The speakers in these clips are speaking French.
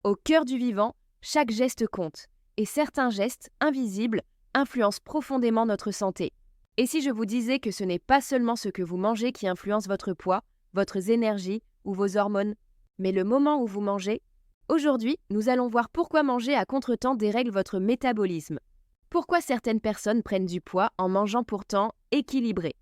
Au cœur du vivant, chaque geste compte, et certains gestes, invisibles, influencent profondément notre santé. Et si je vous disais que ce n'est pas seulement ce que vous mangez qui influence votre poids, votre énergie ou vos hormones, mais le moment où vous mangez? Aujourd'hui, nous allons voir pourquoi manger à contretemps dérègle votre métabolisme. Pourquoi certaines personnes prennent du poids en mangeant pourtant équilibré.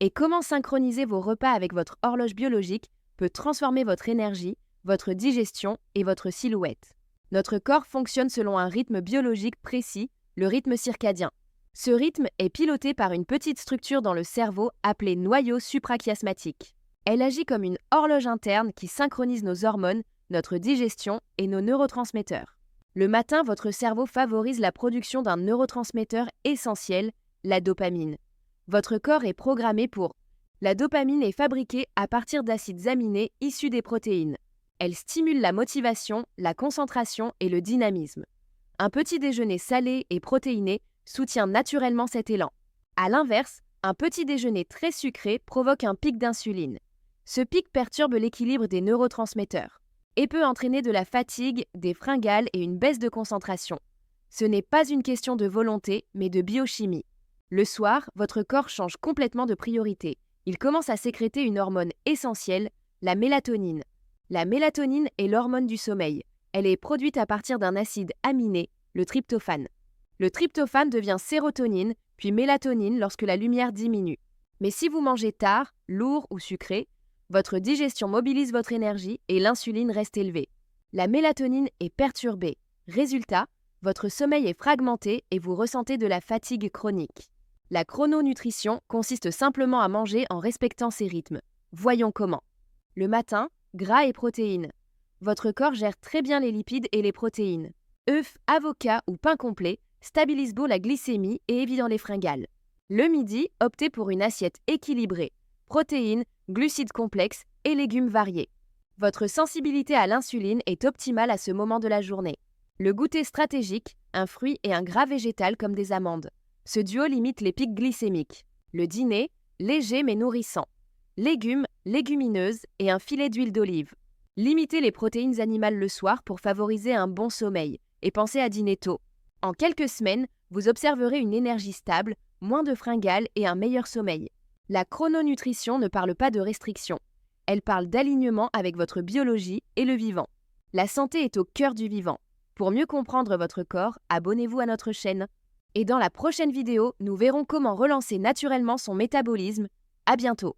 Et comment synchroniser vos repas avec votre horloge biologique peut transformer votre énergie, votre digestion et votre silhouette. Notre corps fonctionne selon un rythme biologique précis, le rythme circadien. Ce rythme est piloté par une petite structure dans le cerveau appelée noyau suprachiasmatique. Elle agit comme une horloge interne qui synchronise nos hormones, notre digestion et nos neurotransmetteurs. Le matin, votre cerveau favorise la production d'un neurotransmetteur essentiel, la dopamine. Votre corps est programmé pour. La dopamine est fabriquée à partir d'acides aminés issus des protéines. Elle stimule la motivation, la concentration et le dynamisme. Un petit déjeuner salé et protéiné soutient naturellement cet élan. À l'inverse, un petit déjeuner très sucré provoque un pic d'insuline. Ce pic perturbe l'équilibre des neurotransmetteurs et peut entraîner de la fatigue, des fringales et une baisse de concentration. Ce n'est pas une question de volonté, mais de biochimie. Le soir, votre corps change complètement de priorité. Il commence à sécréter une hormone essentielle, la mélatonine. La mélatonine est l'hormone du sommeil. Elle est produite à partir d'un acide aminé, le tryptophane. Le tryptophane devient sérotonine, puis mélatonine lorsque la lumière diminue. Mais si vous mangez tard, lourd ou sucré, votre digestion mobilise votre énergie et l'insuline reste élevée. La mélatonine est perturbée. Résultat, votre sommeil est fragmenté et vous ressentez de la fatigue chronique. La chrononutrition consiste simplement à manger en respectant ces rythmes. Voyons comment. Le matin, gras et protéines. Votre corps gère très bien les lipides et les protéines. Œufs, avocats ou pain complet stabilisent beau la glycémie et évitent les fringales. Le midi, optez pour une assiette équilibrée. Protéines, glucides complexes et légumes variés. Votre sensibilité à l'insuline est optimale à ce moment de la journée. Le goûter stratégique, un fruit et un gras végétal comme des amandes. Ce duo limite les pics glycémiques. Le dîner, léger mais nourrissant. Légumes, légumineuses et un filet d'huile d'olive. Limitez les protéines animales le soir pour favoriser un bon sommeil et pensez à dîner tôt. En quelques semaines, vous observerez une énergie stable, moins de fringales et un meilleur sommeil. La chrononutrition ne parle pas de restriction. Elle parle d'alignement avec votre biologie et le vivant. La santé est au cœur du vivant. Pour mieux comprendre votre corps, abonnez-vous à notre chaîne. Et dans la prochaine vidéo, nous verrons comment relancer naturellement son métabolisme. À bientôt!